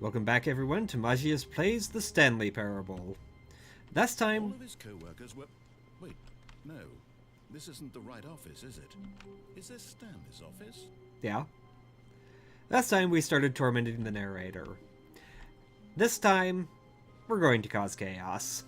Welcome back, everyone, to Magius Plays the Stanley Parable. Last All time... of his co-workers were... Wait, no. This isn't the right office, is it? Is this Stanley's office? Yeah. Last time we started tormenting the narrator. This time, we're going to cause chaos.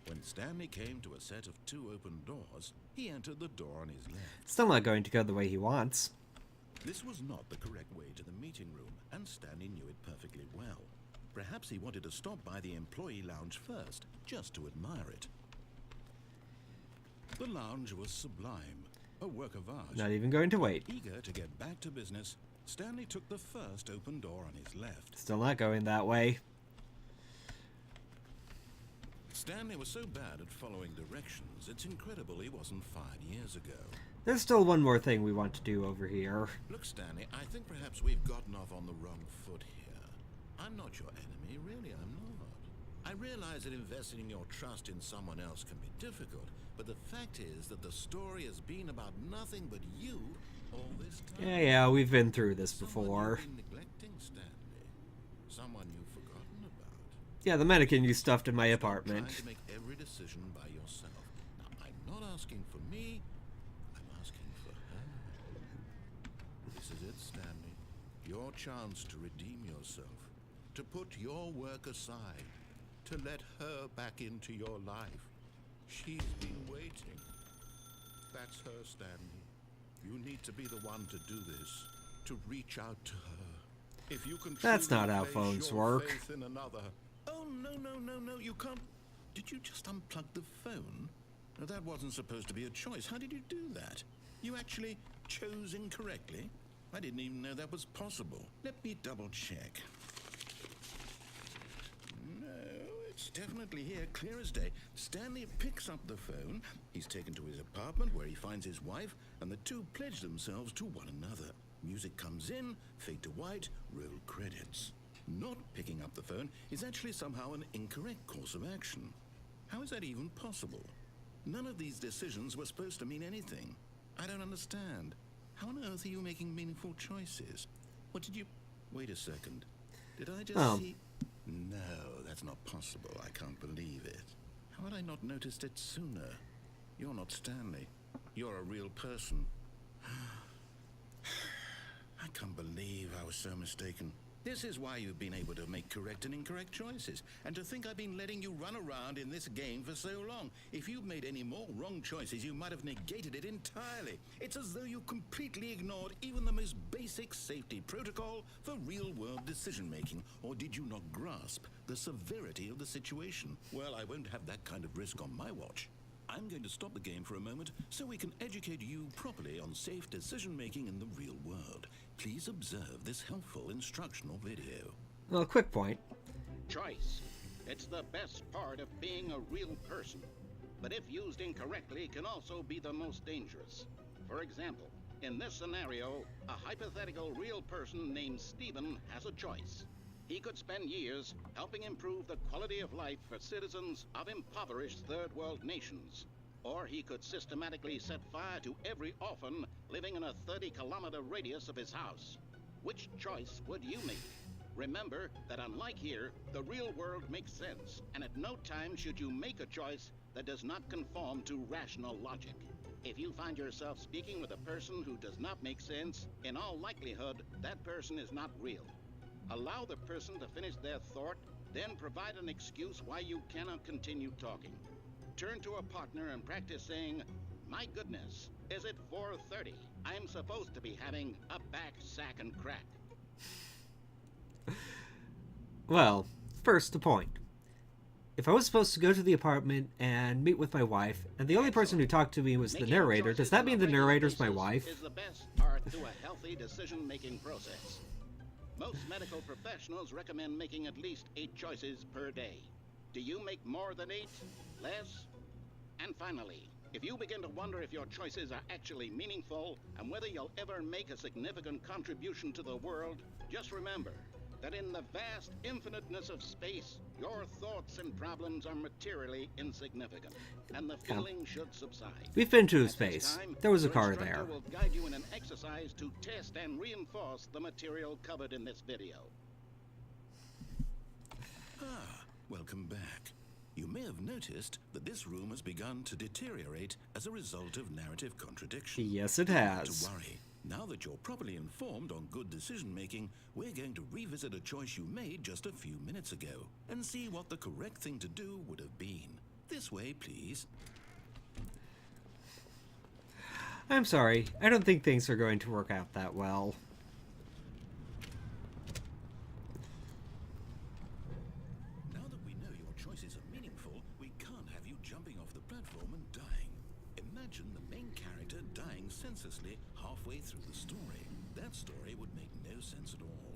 When Stanley came to a set of 2 open doors, he entered the door on his left. Still not going to go the way he wants. This was not the correct way to the meeting room, and Stanley knew it perfectly well. Perhaps he wanted to stop by the employee lounge first, just to admire it. The lounge was sublime, a work of art. Not even going to wait. Eager to get back to business, Stanley took the first open door on his left. Still not going that way. Stanley was so bad at following directions, it's incredible he wasn't fired years ago. There's still one more thing we want to do over here. Look, Stanley, I think perhaps we've gotten off on the wrong foot here. I'm not your enemy, really, I'm not. I realize that investing your trust in someone else can be difficult, but the fact is that the story has been about nothing but you all this time. Yeah, we've been through this before. Someone you've been neglecting, Stanley. Someone you've forgotten about. Yeah, the mannequin you stuffed in my Stop apartment. trying to make every decision by yourself. Now, I'm not asking for me, I'm asking for her. This is it, Stanley. Your chance to redeem yourself, to put your work aside, to let her back into your life. She's been waiting. That's her, Stanley. You need to be the one to do this, to reach out to her. If you can That's truly not how place phones your work. faith in another. Oh, no, you can't. Did you just unplug the phone? No, that wasn't supposed to be a choice. How did you do that? You actually chose incorrectly? I didn't even know that was possible. Let me double check. No, it's definitely here, clear as day. Stanley picks up the phone. He's taken to his apartment where he finds his wife, and the two pledge themselves to one another. Music comes in, fade to white, roll credits. Not picking up the phone is actually somehow an incorrect course of action. How is that even possible? None of these decisions were supposed to mean anything. I don't understand. How on earth are you making meaningful choices? What did you... Wait a second. Did I just see... No, that's not possible. I can't believe it. How had I not noticed it sooner? You're not Stanley. You're a real person. I can't believe I was so mistaken. This is why you've been able to make correct and incorrect choices. And to think I've been letting you run around in this game for so long. If you'd made any more wrong choices, you might have negated it entirely. It's as though you completely ignored even the most basic safety protocol for real-world decision-making. Or did you not grasp the severity of the situation? Well, I won't have that kind of risk on my watch. I'm going to stop the game for a moment so we can educate you properly on safe decision-making in the real world. Please observe this helpful instructional video. Well, quick point. Choice. It's the best part of being a real person. But if used incorrectly, can also be the most dangerous. For example, in this scenario, a hypothetical real person named Stephen has a choice. He could spend years helping improve the quality of life for citizens of impoverished third world nations. Or he could systematically set fire to every orphan living in a 30-kilometer radius of his house. Which choice would you make? Remember that unlike here, the real world makes sense, and at no time should you make a choice that does not conform to rational logic. If you find yourself speaking with a person who does not make sense, in all likelihood, that person is not real. Allow the person to finish their thought, then provide an excuse why you cannot continue talking. Turn to a partner and practice saying, "My goodness, is it 4:30? I'm supposed to be having a back, sack, and crack." Well, first, the point. If I was supposed to go to the apartment and meet with my wife, and the only person who talked to me was the Making narrator, choices does that on mean a the regular narrator's my basis wife? Is the best part to a healthy decision-making process. Most medical professionals recommend making at least 8 choices per day. Do you make more than 8? Less? And finally, if you begin to wonder if your choices are actually meaningful and whether you'll ever make a significant contribution to the world, just remember that in the vast infiniteness of space, your thoughts and problems are materially insignificant, and the feeling should subside. We've been to At this space. time, There was a your car instructor there. will guide you in an exercise to test and reinforce the material covered in this video. Welcome back. You may have noticed that this room has begun to deteriorate as a result of narrative contradiction. Yes, it Not has. to worry. Now that you're properly informed on good decision-making, we're going to revisit a choice you made just a few minutes ago and see what the correct thing to do would have been. This way, please. I'm sorry. I don't think things are going to work out that well. Now that we know your choices are meaningful, we can't have you jumping off the platform and dying. Imagine the main character dying senselessly halfway through the story. That story would make no sense at all.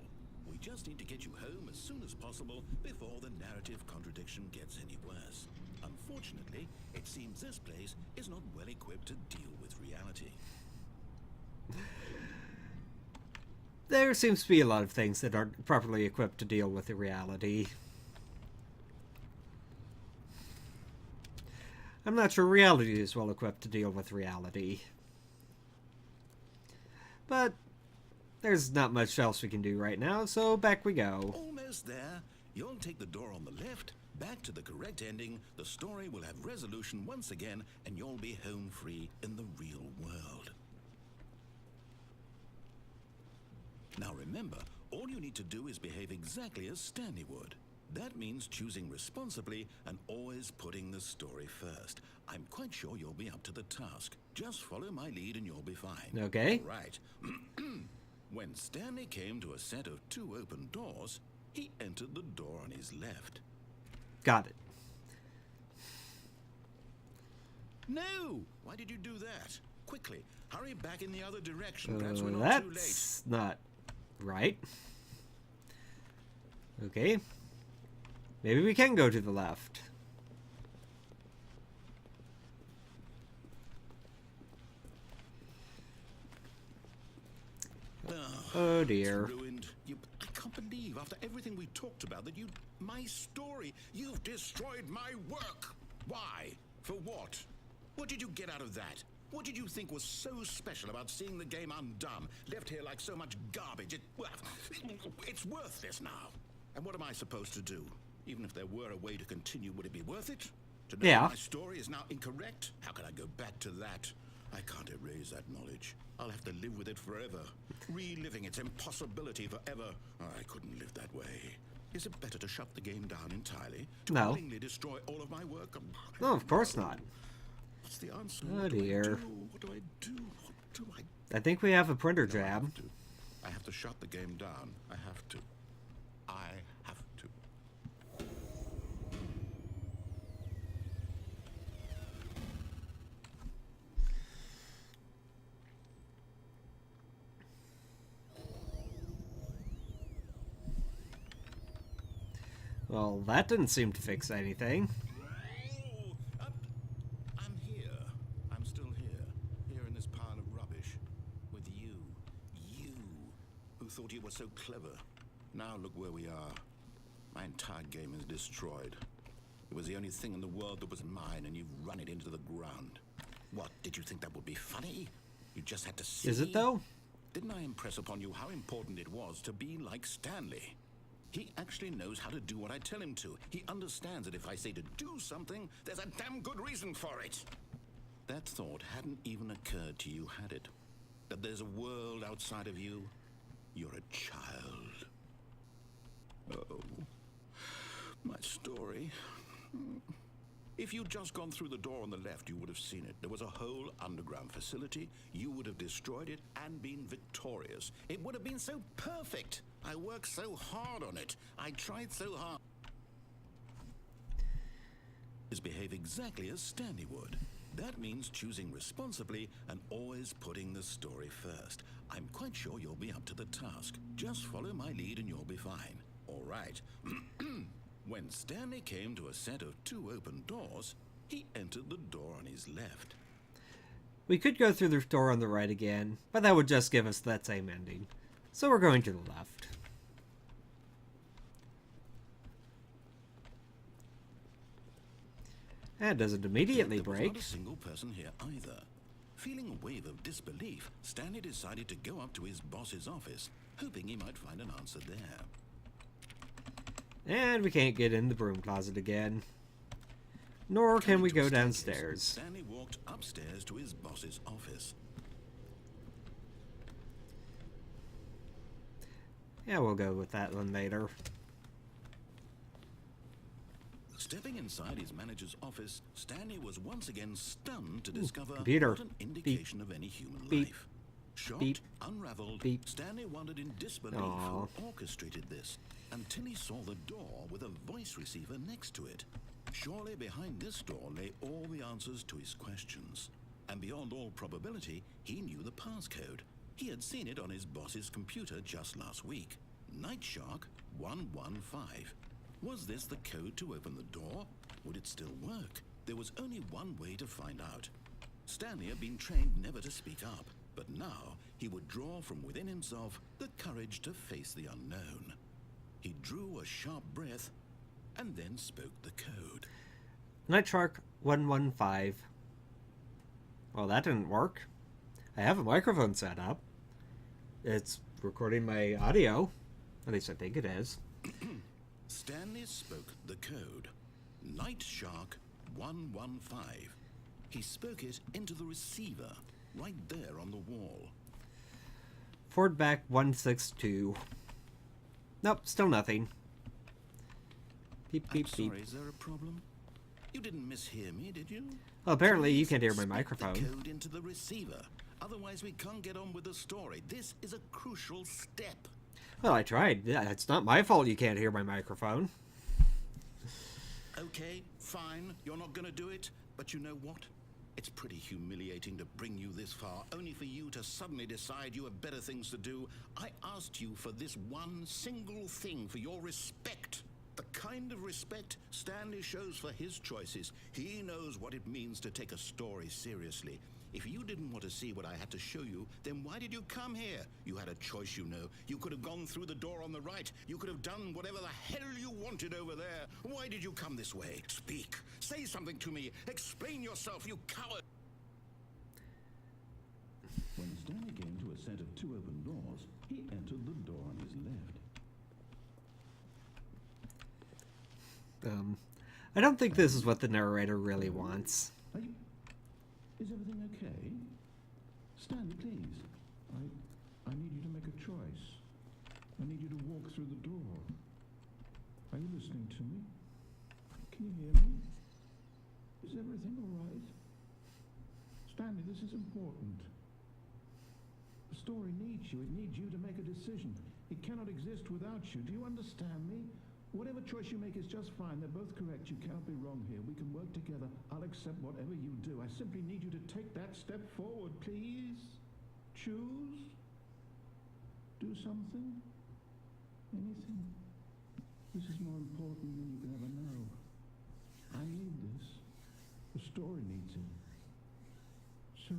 We just need to get you home as soon as possible before the narrative contradiction gets any worse. Unfortunately, it seems this place is not well equipped to deal with reality. There seems to be a lot of things that aren't properly equipped to deal with the reality. I'm not sure reality is well equipped to deal with reality. But there's not much else we can do right now, so back we go. Almost there. You'll take the door on the left, back to the correct ending, the story will have resolution once again, and you'll be home free in the real world. Now remember, all you need to do is behave exactly as Stanley would. That means choosing responsibly and always putting the story first. I'm quite sure you'll be up to the task. Just follow my lead and you'll be fine. Okay. Right. When Stanley came to a set of 2 open doors, he entered the door on his left. Got it. No! Why did you do that? Quickly, hurry back in the other direction. Perhaps we're not too late. That's not right. Okay. Maybe we can go to the left. Oh dear. It's ruined. I can't believe, after everything we talked about, that my story, you've destroyed my work. Why? For what? What did you get out of that? What did you think was so special about seeing the game undone, left here like so much garbage? It's worthless now. And what am I supposed to do? Even if there were a way to continue, would it be worth it? To know Yeah. my story is now incorrect? How can I go back to that? I can't erase that knowledge. I'll have to live with it forever, reliving its impossibility forever. I couldn't live that way. Is it better to shut the game down entirely? To No. willingly destroy all of my work? No, of course not. What's the answer? Oh What do I dear. do? What do I do? What do I I think we have a printer No, jab. I have to shut the game down. I have to. I have to. Well, that didn't seem to fix anything. I'm here. I'm still here. Here in this pile of rubbish. With you. You. Who thought you were so clever. Now look where we are. My entire game is destroyed. It was the only thing in the world that was mine, and you've run it into the ground. What, did you think that would be funny? You just had to see? Is it though? Didn't I impress upon you how important it was to be like Stanley? He actually knows how to do what I tell him to. He understands that if I say to do something, there's a damn good reason for it. That thought hadn't even occurred to you, had it? That there's a world outside of you? You're a child. Oh, my story. If you'd just gone through the door on the left, you would have seen it. There was a whole underground facility. You would have destroyed it and been victorious. It would have been so perfect. I worked so hard on it. I tried so hard. Is behave exactly as Stanley would. That means choosing responsibly and always putting the story first. I'm quite sure you'll be up to the task. Just follow my lead and you'll be fine. All right. When Stanley came to a set of 2 open doors, he entered the door on his left. We could go through the door on the right again, but that would just give us that same ending. So we're going to the left. And doesn't immediately There was break. not a single person here either. Feeling a wave of disbelief, Stanley decided to go up to his boss's office, hoping he might find an answer there. And we can't get in the broom closet again. Nor can we go downstairs. Stanley walked upstairs to his boss's office. Yeah, we'll go with that one later. Stepping inside his manager's office, Stanley was once again stunned to discover computer. not an indication of any human Beep. life. Shocked, Beep. unraveled, Beep. Stanley wondered in disbelief Aw. who orchestrated this, until he saw the door with a voice receiver next to it. Surely behind this door lay all the answers to his questions. And beyond all probability, he knew the passcode. He had seen it on his boss's computer just last week. Night Shark 115. Was this the code to open the door? Would it still work? There was only one way to find out. Stanley had been trained never to speak up, but now he would draw from within himself the courage to face the unknown. He drew a sharp breath and then spoke the code. Night Shark 115. Well, that didn't work. I have a microphone set up. It's recording my audio. At least I think it is. Stanley spoke the code. Night Shark 115. He spoke it into the receiver, right there on the wall. Fordback 162. Nope, still nothing. Beep, beep, I'm beep. sorry, is there a problem? You didn't mishear me, did you? Well, apparently you Please can't hear my speak microphone. the code into the receiver. Otherwise, we can't get on with the story. This is a crucial step. Well, I tried. Yeah, it's not my fault you can't hear my microphone. Okay, fine. You're not gonna do it. But you know what? It's pretty humiliating to bring you this far, only for you to suddenly decide you have better things to do. I asked you for this one single thing, for your respect. The kind of respect Stanley shows for his choices. He knows what it means to take a story seriously. If you didn't want to see what I had to show you, then why did you come here? You had a choice, you know. You could have gone through the door on the right. You could have done whatever the hell you wanted over there. Why did you come this way? Speak. Say something to me. Explain yourself, you coward. When Stanley came to a set of two open doors, he entered the door on his left. I don't think this is what the narrator really wants. Is everything okay? Stanley, please. I need you to make a choice. I need you to walk through the door. Are you listening to me? Can you hear me? Is everything all right? Stanley, this is important. The story needs you. It needs you to make a decision. It cannot exist without you. Do you understand me? Whatever choice you make is just fine. They're both correct. You cannot be wrong here. We can work together. I'll accept whatever you do. I simply need you to take that step forward, please. Choose. Do something. Anything. This is more important than you can ever know. I need this. The story needs it. So,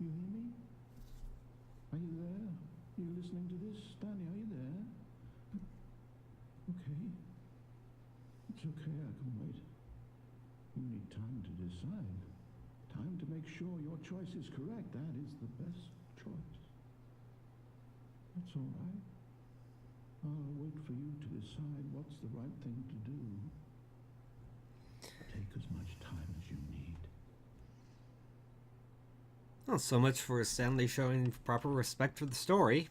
you hear me? Are you there? Are you listening to this? Stanley, are you there? Okay. It's okay, I can wait. You need time to decide. Time to make sure your choice is correct. That is the best choice. That's all right. I'll wait for you to decide what's the right thing to do. Take as much time as you need. Well, so much for Stanley showing proper respect for the story.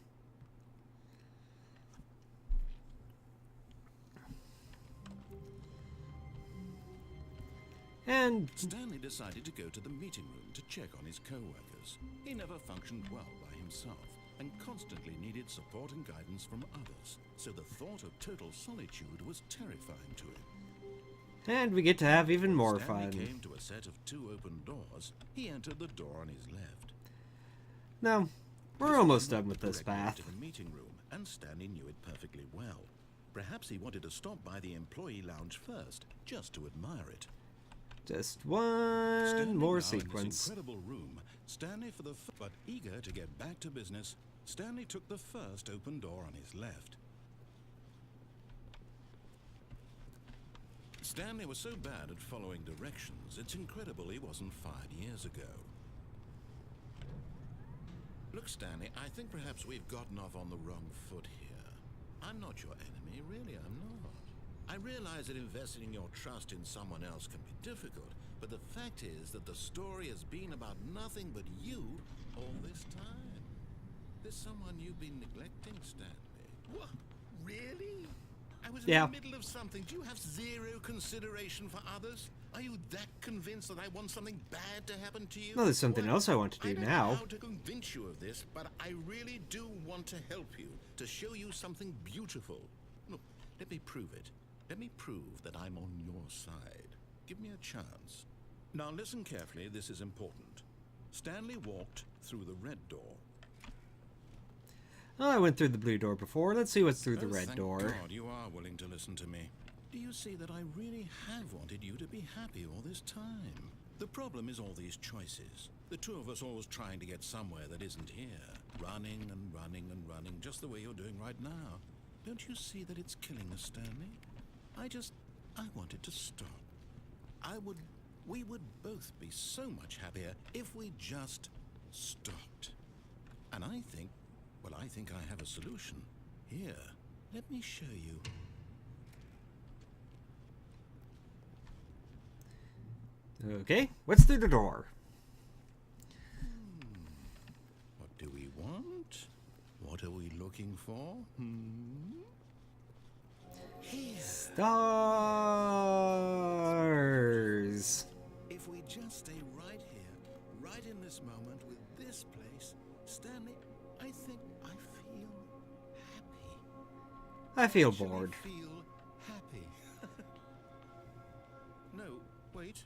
And Stanley decided to go to the meeting room to check on his co-workers. He never functioned well by himself and constantly needed support and guidance from others, so the thought of total solitude was terrifying to him. we get to have even more Stanley fun. came to a set of two open doors. He entered the door on his left. Now, we're This almost led done with this directly path. to the meeting room, and Stanley knew it perfectly well. Perhaps he wanted to stop by the employee lounge first, just to admire it. Just one Standing more now in sequence. this incredible room, Stanley but eager to get back to business, Stanley took the first open door on his left. Stanley was so bad at following directions, it's incredible he wasn't fired years ago. Look, Stanley, I think perhaps we've gotten off on the wrong foot here. I'm not your enemy, really, I'm not. I realize that investing your trust in someone else can be difficult, but the fact is that the story has been about nothing but you all this time. There's someone you've been neglecting, Stanley. What? Really? I was in the middle of something. Do you have zero consideration for others? Are you that convinced that I want something bad to happen to you? Well, there's something else I want to do I don't now. know how to convince you of this, but I really do want to help you, to show you something beautiful. Look, let me prove it. Let me prove that I'm on your side. Give me a chance. Now listen carefully, this is important. Stanley walked through the red door. Oh, I went through the blue door before. Let's see what's through the red Thank door. God you are willing to listen to me. Do you see that I really have wanted you to be happy all this time? The problem is all these choices. The two of us always trying to get somewhere that isn't here. Running and running and running, just the way you're doing right now. Don't you see that it's killing us, Stanley? I wanted to stop. We would both be so much happier if we just stopped. And I think I have a solution. Here, let me show you. Okay, what's through the door? What do we want? What are we looking for? Here. Stars. If we just stay right here, right in this moment with this place, Stanley, I think I feel happy. I feel Actually bored. Feel happy. No, wait.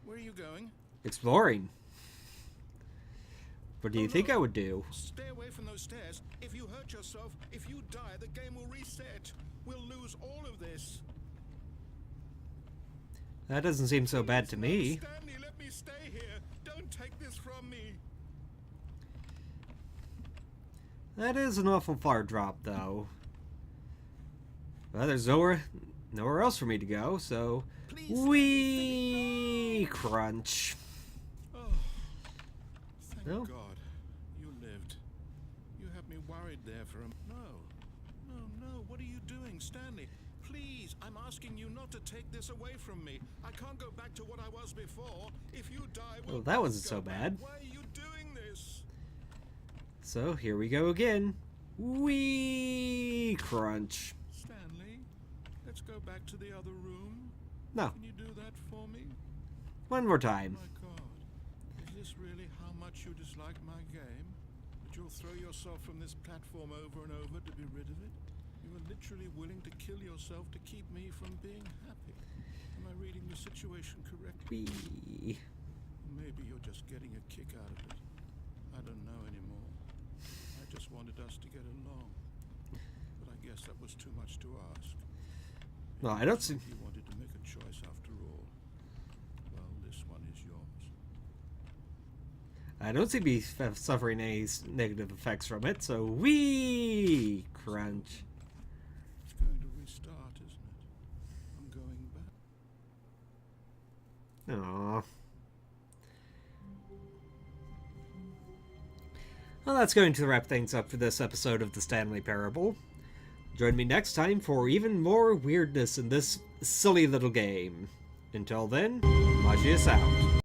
Where are you going? Exploring. What do you think no. I would do? Stay away from those stairs. If you hurt yourself, if you die, the game will reset. We'll lose all of this. That doesn't seem so bad to me. Stanley, let me stay here. Don't take this from me. That is an awful far drop, though. Well, there's nowhere else for me to go, so... Please, Wee crunch. Oh, thank No? God. You lived. You had me worried there for a... No. What are you doing, Stanley? Please, I'm asking you not to take this away from me. I can't go back to what I was before. If you die, Well, that wasn't so bad. Why are you doing this? So, here we go again. Wee crunch. Stanley, let's go back to the other room. No, Can you do that for me? one more time. My God, is this really how much you dislike my game? That you'll throw yourself from this platform over and over to be rid of it? You are literally willing to kill yourself to keep me from being happy. Am I reading the situation correctly? Wee. Maybe you're just getting a kick out of it. I don't know anymore. I just wanted us to get along. But I guess that was too much to ask. Well, I don't see... You wanted to make a choice after all. Well, this one is yours. I don't seem to be suffering any negative effects from it, so wee crunch. It's going to restart, isn't it? I'm going back. Aww. Well, that's going to wrap things up for this episode of the Stanley Parable. Join me next time for even more weirdness in this silly little game. Until then, Magius out.